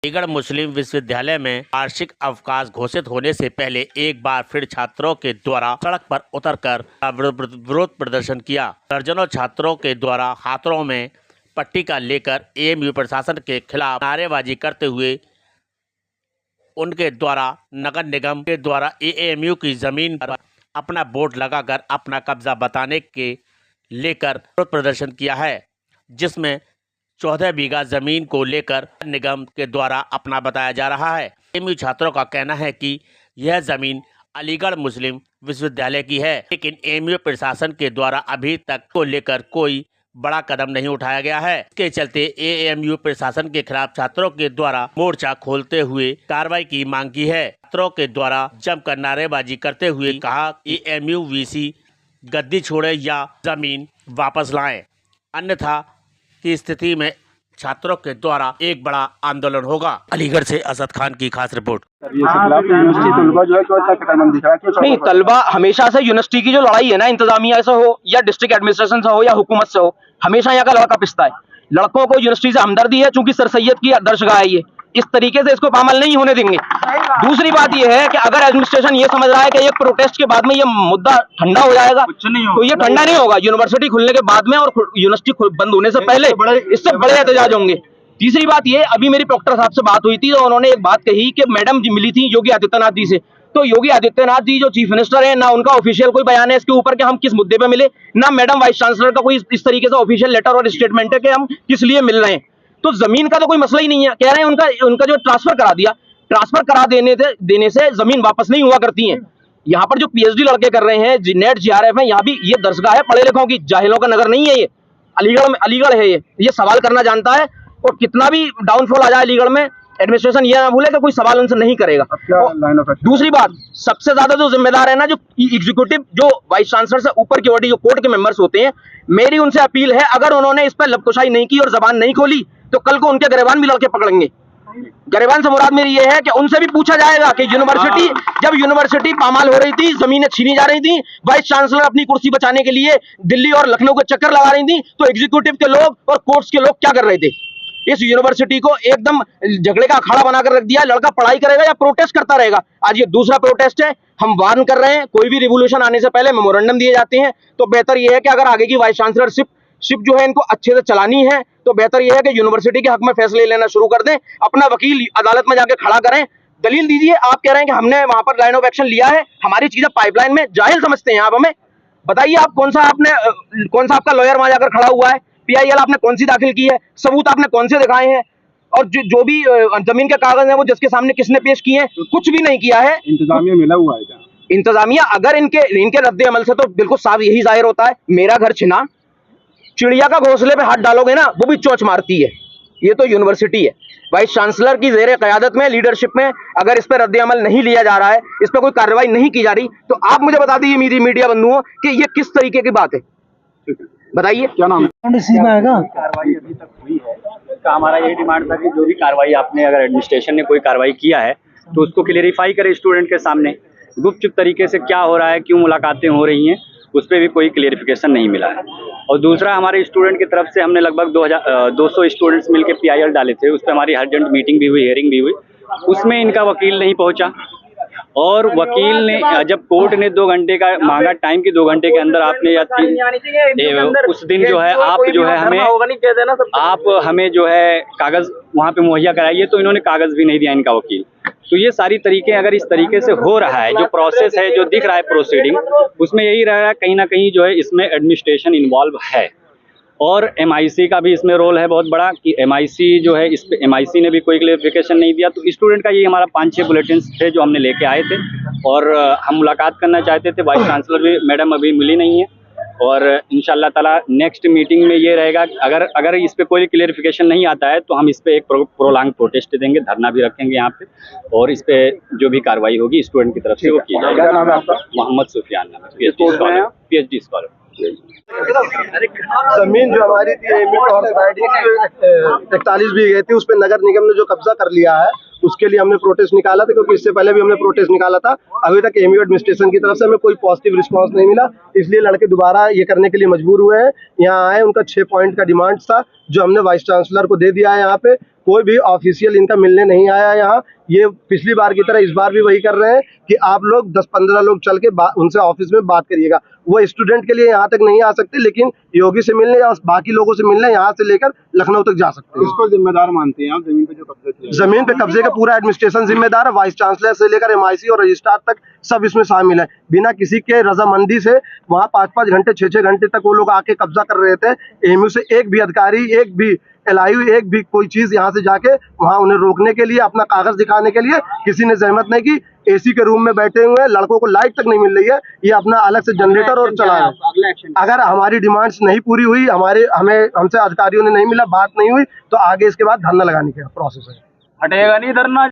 अलीगढ़ मुस्लिम विश्वविद्यालय में वार्षिक अवकाश घोषित होने से पहले एक बार फिर छात्रों के द्वारा सड़क पर उतरकर विरोध प्रदर्शन किया। दर्जनों छात्रों के द्वारा हाथों में पट्टिका लेकर एएमयू प्रशासन के खिलाफ नारेबाजी करते हुए उनके द्वारा नगर निगम के द्वारा एएमयू की जमीन पर अपना बोर्ड लगाकर अपना कब्जा बताने के लेकर विरोध प्रदर्शन किया है, जिसमें 14 बीघा जमीन को लेकर निगम के द्वारा अपना बताया जा रहा है। एएमयू छात्रों का कहना है कि यह जमीन अलीगढ़ मुस्लिम विश्वविद्यालय की है, लेकिन एएमयू प्रशासन के द्वारा अभी तक को लेकर कोई बड़ा कदम नहीं उठाया गया है। इसके चलते एएमयू प्रशासन के खिलाफ छात्रों के द्वारा मोर्चा खोलते हुए कार्रवाई की मांग की है। छात्रों के द्वारा जमकर नारेबाजी करते हुए कहा कि एएमयू वीसी गद्दी छोड़े या जमीन वापस लाएं, अन्यथा की स्थिति में छात्रों के द्वारा एक बड़ा आंदोलन होगा। अलीगढ़ से असद खान की खास रिपोर्ट। नहीं, तलबा हमेशा से यूनिवर्सिटी की जो लड़ाई है ना, इंतजामिया से हो या डिस्ट्रिक्ट एडमिनिस्ट्रेशन से हो या हुकूमत से हो, हमेशा यहाँ का लड़का पिसता है। लड़कों को यूनिवर्सिटी से हमदर्दी है, चूंकि सर सैयद की दर्शगाह है ये, इस तरीके से इसको पामाल नहीं होने देंगे। दूसरी बात ये है कि अगर एडमिनिस्ट्रेशन ये समझ रहा है कि एक प्रोटेस्ट के बाद में ये मुद्दा ठंडा हो जाएगा, तो ये ठंडा नहीं होगा। यूनिवर्सिटी खुलने के बाद में और यूनिवर्सिटी बंद होने से पहले इससे बड़े एहतजाज होंगे। तीसरी बात ये, अभी मेरी प्रॉक्टर साहब से बात हुई थी तो उन्होंने एक बात कही कि मैडम जी मिली थी योगी आदित्यनाथ जी से, तो योगी आदित्यनाथ जी जो चीफ मिनिस्टर है ना, उनका ऑफिशियल कोई बयान है इसके ऊपर कि हम किस मुद्दे पे मिले, ना मैडम वाइस चांसलर का कोई इस तरीके से ऑफिशियल लेटर और स्टेटमेंट है कि हम किस लिए मिल रहे हैं। तो जमीन का तो कोई मसला ही नहीं है। कह रहे हैं उनका जो ट्रांसफर करा दिया, ट्रांसफर करा देने से जमीन वापस नहीं हुआ करती है। यहाँ पर जो पीएचडी लड़के कर रहे हैं, नेट जीआरएफ है, यहाँ भी ये दरसगाह है पढ़े लिखों की, जाहिलों का नगर नहीं है ये। अलीगढ़ है ये सवाल करना जानता है, और कितना भी डाउनफॉल आ जाए अलीगढ़ में, एडमिनिस्ट्रेशन ये ना भूले कि कोई सवाल उनसे नहीं करेगा। दूसरी बात, सबसे ज्यादा जो जिम्मेदार है ना, जो एग्जीक्यूटिव, जो वाइस चांसलर से ऊपर की बॉडी, जो कोर्ट के मेंबर्स होते हैं, मेरी उनसे अपील है, अगर उन्होंने इस पर लबकुशाई नहीं की और जबान नहीं खोली तो कल को उनके गिरबान भी लड़के पकड़ेंगे। गिरबान से मुराद मेरी ये है कि उनसे भी पूछा जाएगा कि जब यूनिवर्सिटी पामाल हो रही थी, जमीनें छीनी जा रही थी, वाइस चांसलर अपनी कुर्सी बचाने के लिए दिल्ली और लखनऊ के चक्कर लगा रही थी, तो एग्जीक्यूटिव के लोग और कोर्ट्स के लोग क्या कर रहे थे? इस यूनिवर्सिटी को एकदम झगड़े का अखाड़ा बनाकर रख दिया। लड़का पढ़ाई करेगा या प्रोटेस्ट करता रहेगा। आज ये दूसरा प्रोटेस्ट है। हम वार्न कर रहे हैं, कोई भी रिवोल्यूशन आने से पहले मेमोरेंडम दिए जाते हैं, तो बेहतर यह है कि अगर आगे की वाइस चांसलरशिप जो है इनको अच्छे से चलानी है, तो बेहतर यह है कि यूनिवर्सिटी के हक में फैसले लेना शुरू कर दें, अपना वकील अदालत में जाके खड़ा करें, दलील दीजिए। आप कह रहे हैं कि हमने वहां पर लाइन ऑफ एक्शन लिया है, हमारी चीजें पाइपलाइन में, जाहिल समझते हैं आप हमें। बताइए आप कौन सा आपका लॉयर वहां जाकर खड़ा हुआ है, पीआईएल आपने कौन सी दाखिल की है, सबूत आपने कौन से दिखाए हैं, और जो भी जमीन के कागज है वो जिसके सामने किसने पेश किए हैं? कुछ भी नहीं किया है। इंतजामिया मिला हुआ है क्या? इंतजामिया अगर इनके रद्द अमल से तो बिल्कुल साफ यही जाहिर होता है। मेरा घर छिना, चिड़िया का घोंसले पे हाथ डालोगे ना, वो भी चोंच मारती है। ये तो यूनिवर्सिटी है। वाइस चांसलर की जेर क़यादत में, लीडरशिप में अगर इस पर रद्द अमल नहीं लिया जा रहा है, इस पर कोई कार्रवाई नहीं की जा रही, तो आप मुझे बता दीजिए मेरी मीडिया बंधुओं कि ये किस तरीके की बात है, बताइए। क्या नाम है? कार्रवाई अभी तक हुई है, इसका हमारा यही डिमांड था कि जो भी कार्रवाई आपने, अगर एडमिनिस्ट्रेशन ने कोई कार्रवाई किया है तो उसको क्लियरिफाई करे स्टूडेंट के सामने। गुपचुप तरीके से क्या हो रहा है, क्यों मुलाकातें हो रही हैं, उस पर भी कोई क्लियरिफिकेशन नहीं मिला है। और दूसरा, हमारे स्टूडेंट की तरफ से हमने लगभग 200 स्टूडेंट्स मिलकर पीआईएल डाले थे, उस पर हमारी अर्जेंट मीटिंग भी हुई, हियरिंग भी हुई, उसमें इनका वकील नहीं पहुंचा। और वकील ने, जब कोर्ट ने 2 घंटे का मांगा टाइम, की 2 घंटे के अंदर आपने उस दिन जो है आप हमें जो है कागज वहाँ पे मुहैया कराइए, तो इन्होंने कागज भी नहीं दिया इनका वकील। तो ये सारी तरीके अगर इस तरीके से हो रहा है, जो प्रोसेस है, जो दिख रहा है प्रोसीडिंग, उसमें यही रह रहा है कहीं ना कहीं जो है इसमें एडमिनिस्ट्रेशन इन्वॉल्व है। और एमआईसी का भी इसमें रोल है बहुत बड़ा, कि एमआईसी जो है, इस पे एमआईसी ने भी कोई क्लेरिफिकेशन नहीं दिया। तो स्टूडेंट का ये हमारा 5-6 बुलेटिन्स थे जो हमने लेके आए थे, और हम मुलाकात करना चाहते थे। वाइस चांसलर भी मैडम अभी मिली नहीं है, और इंशाल्लाह ताला नेक्स्ट मीटिंग में ये रहेगा, अगर इस पे कोई क्लेरिफिकेशन नहीं आता है तो हम इस पे एक प्रोलॉन्ग प्रोटेस्ट देंगे, धरना भी रखेंगे यहाँ पे, और इस पे जो भी कार्रवाई होगी स्टूडेंट की तरफ से वो की जाएगी। क्या नाम है आपका? मोहम्मद सुफियान नाम है, पीएचडी स्कॉलर। जमीन जो हमारी थी एमयू 41 बीघे थी, उस पर नगर निगम ने जो कब्जा कर लिया है, उसके लिए हमने प्रोटेस्ट निकाला था, क्योंकि इससे पहले भी हमने प्रोटेस्ट निकाला था। अभी तक एमयू एडमिनिस्ट्रेशन की तरफ से हमें कोई पॉजिटिव रिस्पांस नहीं मिला, इसलिए लड़के दोबारा ये करने के लिए मजबूर हुए हैं। यहाँ आए, उनका 6 पॉइंट का डिमांड था जो हमने वाइस चांसलर को दे दिया है। यहाँ पे कोई भी ऑफिशियल इनका मिलने नहीं आया। यहाँ ये पिछली बार की तरह इस बार भी वही कर रहे हैं कि आप लोग 10-15 लोग चल के उनसे ऑफिस में बात करिएगा। वो स्टूडेंट के लिए यहाँ तक नहीं आ सकते, लेकिन योगी से मिलने या बाकी लोगों से मिलने यहाँ से लेकर लखनऊ तक जा सकते हैं। इसको जिम्मेदार मानते हैं आप? जमीन पे जो कब्जा किया, जमीन पे कब्जे का पूरा एडमिनिस्ट्रेशन जिम्मेदार है, वाइस चांसलर से लेकर MIC और रजिस्ट्रार तक सब इसमें शामिल है। बिना किसी के रजामंदी से वहाँ 5-5 घंटे 6-6 घंटे तक वो लोग आके कब्जा कर रहे थे। एमयू से एक भी अधिकारी, एक भी LIU, एक भी कोई चीज यहाँ से जाके वहाँ उन्हें रोकने के लिए, अपना कागज दिखाने के लिए किसी ने जहमत नहीं की। AC के रूम में बैठे हुए हैं, लड़कों को लाइट तक नहीं मिल रही है, ये अपना अलग से जनरेटर और चला रहे हैं। अगर हमारी डिमांड्स नहीं पूरी हुई, हमसे अधिकारियों ने नहीं मिला, बात नहीं हुई, तो आगे इसके बाद धरना लगाने का प्रोसेस है। हटेगा नहीं धरना।